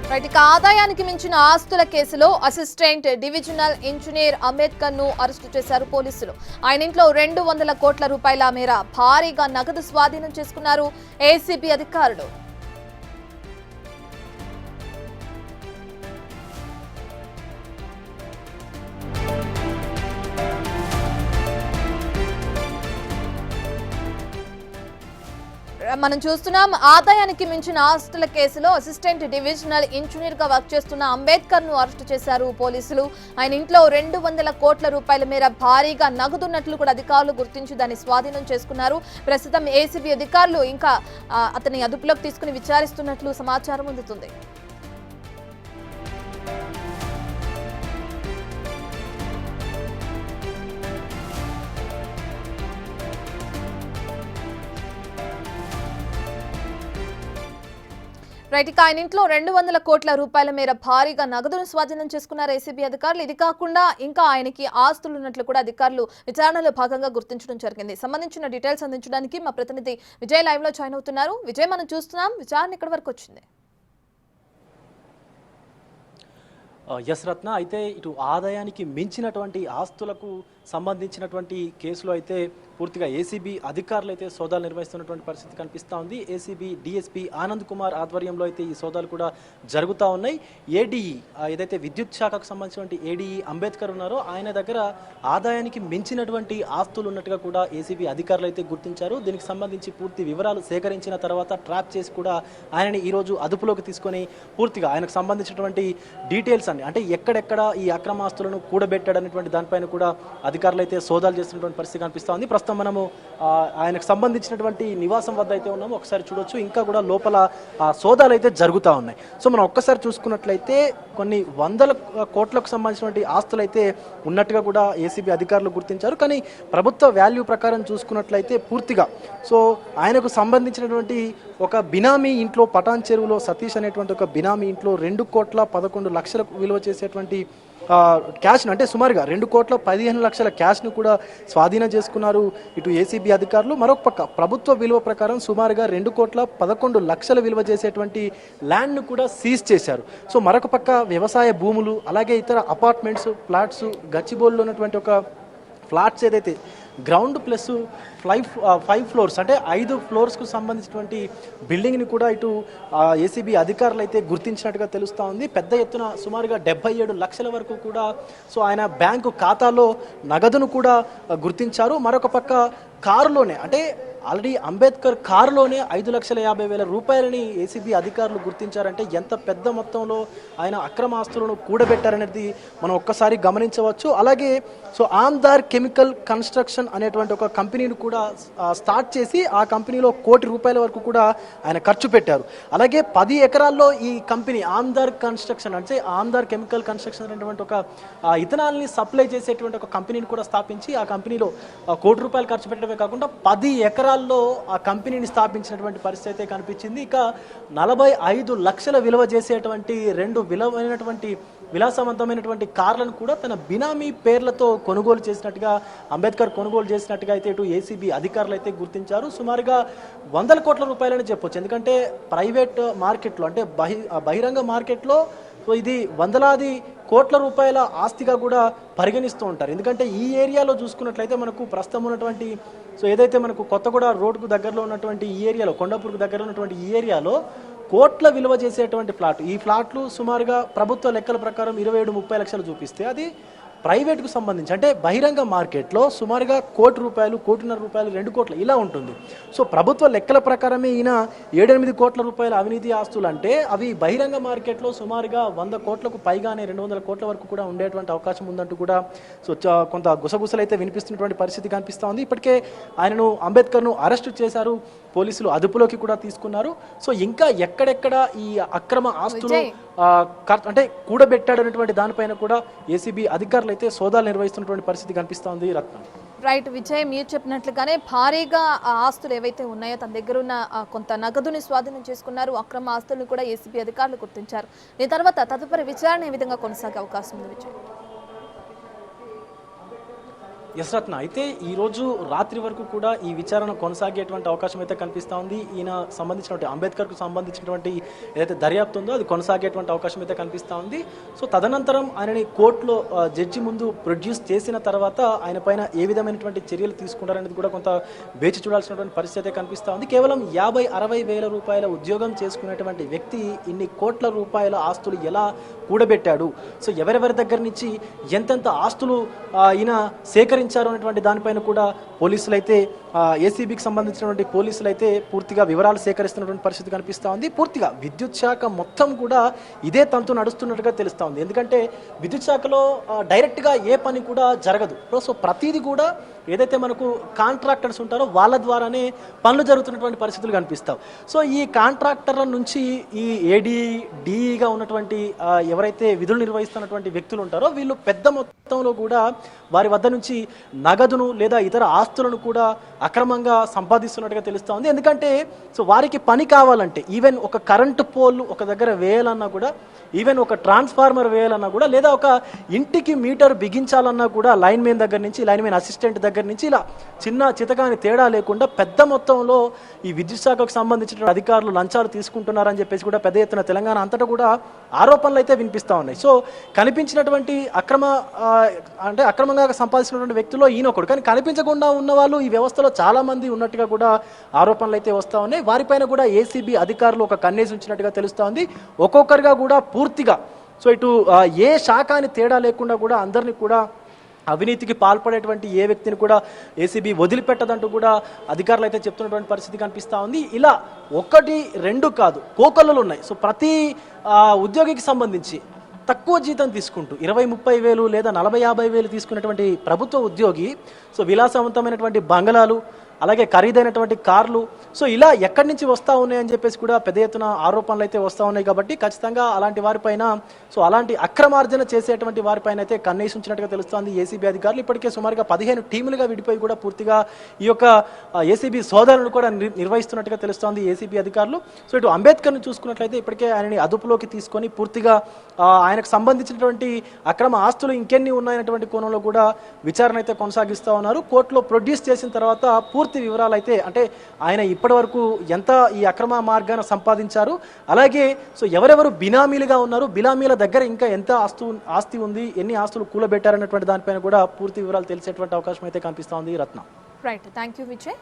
ఇక ఆదాయానికి మించిన ఆస్తుల కేసులో అసిస్టెంట్ డివిజనల్ ఇంజనీర్ అంబేద్కర్ ను అరెస్టు చేశారు పోలీసులు. ఆయన ఇంట్లో 200 కోట్ల రూపాయల మేర భారీగా నగదు స్వాధీనం చేసుకున్నారు ఏసీబీ అధికారులు. మనం చూస్తున్నాం, ఆదాయానికి మించిన ఆస్తుల కేసులో అసిస్టెంట్ డివిజనల్ ఇంజనీర్ గా వర్క్ చేస్తున్న అంబేద్కర్ ను అరెస్టు చేశారు పోలీసులు. ఆయన ఇంట్లో 200 కోట్ల రూపాయల మేర భారీగా నగదున్నట్లు కూడా అధికారులు గుర్తించి దాన్ని స్వాధీనం చేసుకున్నారు. ప్రస్తుతం ఏసీబీ అధికారులు ఇంకా అతని అదుపులోకి తీసుకుని విచారిస్తున్నట్లు సమాచారం అందుతుంది. ఇక ఆయన ఇంట్లో 200 కోట్ల రూపాయల మేర భారీగా నగదును స్వాధీనం చేసుకున్నారు ఏసీబీ అధికారులు. ఇది కాకుండా ఇంకా ఆయనకి ఆస్తులు ఉన్నట్లు కూడా అధికారులు విచారణలో భాగంగా గుర్తించడం జరిగింది. సంబంధించిన డీటెయిల్స్ అందించడానికి మా ప్రతినిధి విజయ్ లైవ్ లో జాయిన్ అవుతున్నారు. విజయ్, మనం చూస్తున్నాం, విచారణ ఇక్కడి వరకు వచ్చింది. ఎస్ రత్న, అయితే ఇటు ఆదాయానికి మించినటువంటి ఆస్తులకు సంబంధించినటువంటి కేసులో అయితే పూర్తిగా ఏసీబీ అధికారులు అయితే సోదాలు నిర్వహిస్తున్నటువంటి పరిస్థితి కనిపిస్తూ ఉంది. ఏసీబీ డీఎస్పీ ఆనంద్ కుమార్ ఆధ్వర్యంలో అయితే ఈ సోదాలు కూడా జరుగుతూ ఉన్నాయి. ఏడీఈ ఏదైతే విద్యుత్ శాఖకు సంబంధించినటువంటి ఏడీఈ అంబేద్కర్ ఉన్నారో ఆయన దగ్గర ఆదాయానికి మించినటువంటి ఆస్తులు ఉన్నట్టుగా కూడా ఏసీబీ అధికారులు అయితే గుర్తించారు. దీనికి సంబంధించి పూర్తి వివరాలు సేకరించిన తర్వాత ట్రాప్ చేసి కూడా ఆయనని ఈరోజు అదుపులోకి తీసుకొని పూర్తిగా ఆయనకు సంబంధించినటువంటి డీటెయిల్స్ అంటే ఎక్కడెక్కడ ఈ అక్రమాస్తులను కూడబెట్టాడనేటువంటి దానిపైన కూడా అధికారులు అయితే సోదాలు చేస్తున్నటువంటి పరిస్థితి కనిపిస్తూ ఉంది. ప్రస్తుతం మనము ఆయనకు సంబంధించినటువంటి నివాసం వద్ద అయితే ఉన్నాము. ఒకసారి చూడొచ్చు, ఇంకా కూడా లోపల సోదాలు అయితే జరుగుతూ ఉన్నాయి. సో మనం ఒక్కసారి చూసుకున్నట్లయితే కొన్ని 100 కోట్లకు సంబంధించినటువంటి ఆస్తులు అయితే ఉన్నట్టుగా కూడా ఏసీబీ అధికారులు గుర్తించారు. కానీ ప్రభుత్వ వాల్యూ ప్రకారం చూసుకున్నట్లయితే పూర్తిగా సో ఆయనకు సంబంధించినటువంటి ఒక బినామీ ఇంట్లో పటాన్ చెరువులో సతీష్ అనేటువంటి ఒక బినామీ ఇంట్లో 2,11,00,000 విలువ చేసేటువంటి క్యాష్ను అంటే సుమారుగా 2,15,00,000 క్యాష్ను కూడా స్వాధీనం చేసుకున్నారు ఇటు ఏసీబీ అధికారులు. మరొక పక్క ప్రభుత్వ విలువ ప్రకారం సుమారుగా 2,11,00,000 విలువ చేసేటువంటి ల్యాండ్ను కూడా సీజ్ చేశారు. సో మరొక పక్క వ్యవసాయ భూములు, అలాగే ఇతర అపార్ట్మెంట్స్, ఫ్లాట్స్, గచ్చిబౌలిలో ఉన్నటువంటి ఒక ఫ్లాట్స్ ఏదైతే గ్రౌండ్ ప్లస్ 5 ఫ్లోర్స్ అంటే 5 ఫ్లోర్స్కు సంబంధించినటువంటి బిల్డింగ్ని కూడా ఇటు ఏసీబీ అధికారులు అయితే గుర్తించినట్టుగా తెలుస్తూ ఉంది. పెద్ద ఎత్తున సుమారుగా 77 లక్షల వరకు కూడా సో ఆయన బ్యాంకు ఖాతాలో నగదును కూడా గుర్తించారు. మరొక పక్క కారులోనే అంటే ఆల్రెడీ అంబేద్కర్ కారులోనే 5,50,000 రూపాయలని ఏసీబీ అధికారులు గుర్తించారంటే ఎంత పెద్ద మొత్తంలో ఆయన అక్రమ ఆస్తులను కూడబెట్టారనేది మనం ఒక్కసారి గమనించవచ్చు. అలాగే సో ఆమ్దార్ కెమికల్ కన్స్ట్రక్షన్ అనేటువంటి ఒక కంపెనీని కూడా స్టార్ట్ చేసి ఆ కంపెనీలో ₹1 కోటి వరకు కూడా ఆయన ఖర్చు పెట్టారు. అలాగే 10 ఎకరాల్లో ఈ కంపెనీ ఆమ్దార్ కన్స్ట్రక్షన్ అంటే ఆమ్దార్ కెమికల్ కన్స్ట్రక్షన్ అనేటువంటి ఒక ఇథనాల్ని సప్లై చేసేటువంటి ఒక కంపెనీని కూడా స్థాపించి ఆ కంపెనీలో ₹1 కోటి ఖర్చు పెట్టడమే కాకుండా 10 ఎకరాల్లో ఆ కంపెనీని స్థాపించినటువంటి పరిస్థితి అయితే కనిపించింది. ఇక 45 లక్షల విలువ చేసేటువంటి 2 విలాసవంతమైనటువంటి కార్లను కూడా తన బినామీ పేర్లతో కొనుగోలు చేసినట్టుగా అంబేద్కర్ కొనుగోలు చేసినట్టుగా అయితే ఇటు ఏసీబీ అధికారులు అయితే గుర్తించారు. సుమారుగా 100 కోట్ల రూపాయలని చెప్పొచ్చు. ఎందుకంటే ప్రైవేట్ మార్కెట్లో అంటే బహిరంగ మార్కెట్లో సో ఇది వందలాది కోట్ల రూపాయల ఆస్తిగా కూడా పరిగణిస్తూ ఉంటారు. ఎందుకంటే ఈ ఏరియాలో చూసుకున్నట్లయితే మనకు ప్రస్తుతం ఉన్నటువంటి సో ఏదైతే మనకు కొత్తగూడ రోడ్కు దగ్గరలో ఉన్నటువంటి ఈ ఏరియాలో, కొండాపూర్కు దగ్గరలో ఉన్నటువంటి ఈ ఏరియాలో కోట్ల విలువ చేసేటువంటి ఫ్లాట్, ఈ ఫ్లాట్లు సుమారుగా ప్రభుత్వ లెక్కల ప్రకారం 27-30 లక్షలు చూపిస్తే అది ప్రైవేట్కు సంబంధించి అంటే బహిరంగ మార్కెట్లో సుమారుగా ₹1 కోటి, ₹1.5 కోటి, ₹2 కోట్లు ఇలా ఉంటుంది. సో ప్రభుత్వ లెక్కల ప్రకారమే ఈయన 7-8 కోట్ల రూపాయల అవినీతి ఆస్తులు అంటే అవి బహిరంగ మార్కెట్లో సుమారుగా 100 కోట్లకు పైగానే 200 కోట్ల వరకు కూడా ఉండేటువంటి అవకాశం ఉందంటూ కూడా సో కొంత గుసగుసలు అయితే వినిపిస్తున్నటువంటి పరిస్థితి కనిపిస్తూ ఉంది. ఇప్పటికే ఆయనను అంబేద్కర్ను అరెస్టు చేశారు, పోలీసులు అదుపులోకి కూడా తీసుకున్నారు. సో ఇంకా ఎక్కడెక్కడ ఈ అక్రమ ఆస్తులు అంటే కూడబెట్టాడనేటువంటి దానిపైన కూడా ఏసీబీ అధికారులు అయితే సోదాలు నిర్వహిస్తున్నటువంటి పరిస్థితి కనిపిస్తోంది. రత్న రైట్ విజయ్, మీరు చెప్పినట్లుగానే భారీగా ఆస్తులు ఏవైతే ఉన్నాయో తన దగ్గర ఉన్న కొంత నగదుని స్వాధీనం చేసుకున్నారు. అక్రమ ఆస్తులను కూడా ఏసీబీ అధికారులు గుర్తించారు. దీని తర్వాత తదుపరి విచారణ ఏ విధంగా కొనసాగే అవకాశం ఉంది విజయ్? ఎస్ రత్న, అయితే ఈరోజు రాత్రి వరకు కూడా ఈ విచారణ కొనసాగేటువంటి అవకాశం అయితే కనిపిస్తూ ఉంది. ఈయన సంబంధించినటువంటి అంబేద్కర్కు సంబంధించినటువంటి ఏదైతే దర్యాప్తు ఉందో అది కొనసాగేటువంటి అవకాశం అయితే కనిపిస్తూ ఉంది. సో తదనంతరం ఆయనని కోర్టులో జడ్జి ముందు ప్రొడ్యూస్ చేసిన తర్వాత ఆయన పైన ఏ విధమైనటువంటి చర్యలు తీసుకుంటారనేది కూడా కొంత వేచి చూడాల్సినటువంటి పరిస్థితి అయితే కనిపిస్తూ ఉంది. కేవలం 50-60 వేల రూపాయల ఉద్యోగం చేసుకునేటువంటి వ్యక్తి ఇన్ని కోట్ల రూపాయల ఆస్తులు ఎలా కూడబెట్టాడు, సో ఎవరెవరి దగ్గర నుంచి ఎంతెంత ఆస్తులు ఈయన సేకరించారు అనేటువంటి దానిపైన కూడా పోలీసులు అయితే ఏసీబీకి సంబంధించినటువంటి పోలీసులు అయితే పూర్తిగా వివరాలు సేకరిస్తున్నటువంటి పరిస్థితి కనిపిస్తూ ఉంది. పూర్తిగా విద్యుత్ శాఖ మొత్తం కూడా ఇదే తంతు నడుస్తున్నట్టుగా తెలుస్తూ ఉంది. ఎందుకంటే విద్యుత్ శాఖలో డైరెక్ట్గా ఏ పని కూడా జరగదు. సో ప్రతిదీ కూడా ఏదైతే మనకు కాంట్రాక్టర్స్ ఉంటారో వాళ్ళ ద్వారానే పనులు జరుగుతున్నటువంటి పరిస్థితులు కనిపిస్తాయి. సో ఈ కాంట్రాక్టర్ల నుంచి ఈ ఏడీ డిఈగా ఉన్నటువంటి ఎవరైతే విధులు నిర్వహిస్తున్నటువంటి వ్యక్తులు ఉంటారో వీళ్ళు పెద్ద మొత్తంలో కూడా వారి వద్ద నుంచి నగదును లేదా ఇతర ఆస్తులను కూడా అక్రమంగా సంపాదిస్తున్నట్టుగా తెలుస్తూ ఉంది. ఎందుకంటే సో వారికి పని కావాలంటే ఈవెన్ ఒక కరెంటు పోల్ ఒక దగ్గర వేయాలన్నా కూడా, ఈవెన్ ఒక ట్రాన్స్ఫార్మర్ వేయాలన్నా కూడా, లేదా ఒక ఇంటికి మీటర్ బిగించాలన్నా కూడా లైన్ మెయిన్ దగ్గర నుంచి లైన్ మెయిన్ అసిస్టెంట్ దగ్గర నుంచి ఇలా చిన్న చితకాని తేడా లేకుండా పెద్ద మొత్తంలో ఈ విద్యుత్ శాఖకు సంబంధించిన అధికారులు లంచాలు తీసుకుంటున్నారని చెప్పేసి కూడా పెద్ద ఎత్తున తెలంగాణ అంతటా కూడా ఆరోపణలు అయితే వినిపిస్తూ ఉన్నాయి. సో కనిపించినటువంటి అక్రమంగా సంపాదించినటువంటి వ్యక్తుల్లో ఈయన ఒకడు, కానీ కనిపించకుండా ఉన్న వాళ్ళు ఈ వ్యవస్థలో చాలా మంది ఉన్నట్టుగా కూడా ఆరోపణలు అయితే వస్తూ ఉన్నాయి. వారిపైన కూడా ఏసీబీ అధికారులు ఒక కన్నేసి ఉంచినట్టుగా తెలుస్తూ ఉంది. ఒక్కొక్కరిగా కూడా పూర్తిగా సో ఇటు ఏ శాఖ అని తేడా లేకుండా కూడా అందరినీ కూడా అవినీతికి పాల్పడేటువంటి ఏ వ్యక్తిని కూడా ఏసీబీ వదిలిపెట్టదంటూ కూడా అధికారులు అయితే చెప్తున్నటువంటి పరిస్థితి కనిపిస్తూ ఉంది. ఇలా 1-2 కాదు, కోకొల్లలు ఉన్నాయి. సో ప్రతి ఉద్యోగికి సంబంధించి తక్కువ జీతం తీసుకుంటూ 20-30 వేలు లేదా 40-50 వేలు తీసుకున్నటువంటి ప్రభుత్వ ఉద్యోగి సో విలాసవంతమైనటువంటి బంగళాలు, అలాగే ఖరీదైనటువంటి కార్లు, సో ఇలా ఎక్కడి నుంచి వస్తూ ఉన్నాయని చెప్పేసి కూడా పెద్ద ఎత్తున ఆరోపణలు అయితే వస్తూ ఉన్నాయి. కాబట్టి ఖచ్చితంగా అలాంటి వారిపైన సో అలాంటి అక్రమార్జన చేసేటువంటి వారిపైన అయితే కన్నేసి ఉంచినట్టుగా తెలుస్తోంది ఏసీబీ అధికారులు. ఇప్పటికే సుమారుగా 15 టీములుగా విడిపోయి కూడా పూర్తిగా ఈ యొక్క ఏసీబీ సోదాలను కూడా నిర్వహిస్తున్నట్టుగా తెలుస్తోంది ఏసీబీ అధికారులు. సో ఇటు అంబేద్కర్ని చూసుకున్నట్లయితే ఇప్పటికే ఆయనని అదుపులోకి తీసుకొని పూర్తిగా ఆయనకు సంబంధించినటువంటి అక్రమ ఆస్తులు ఇంకెన్ని ఉన్నాయనేటువంటి కోణంలో కూడా విచారణ అయితే కొనసాగిస్తూ ఉన్నారు. కోర్టులో ప్రొడ్యూస్ చేసిన తర్వాత పూర్తి వివరాలు అయితే, అంటే ఆయన ఇప్పటి వరకు ఎంత ఈ అక్రమ మార్గాన సంపాదించారు, అలాగే సో ఎవరెవరు బినామీలుగా ఉన్నారు, బినామీల దగ్గర ఇంకా ఎంత ఆస్తి ఉంది, ఎన్ని ఆస్తులు కూలబెట్టారనేటువంటి దానిపైన కూడా పూర్తి వివరాలు తెలిసేటువంటి అవకాశం అయితే కనిపిస్తూ ఉంది. Ratna. Right, thank you Vijay.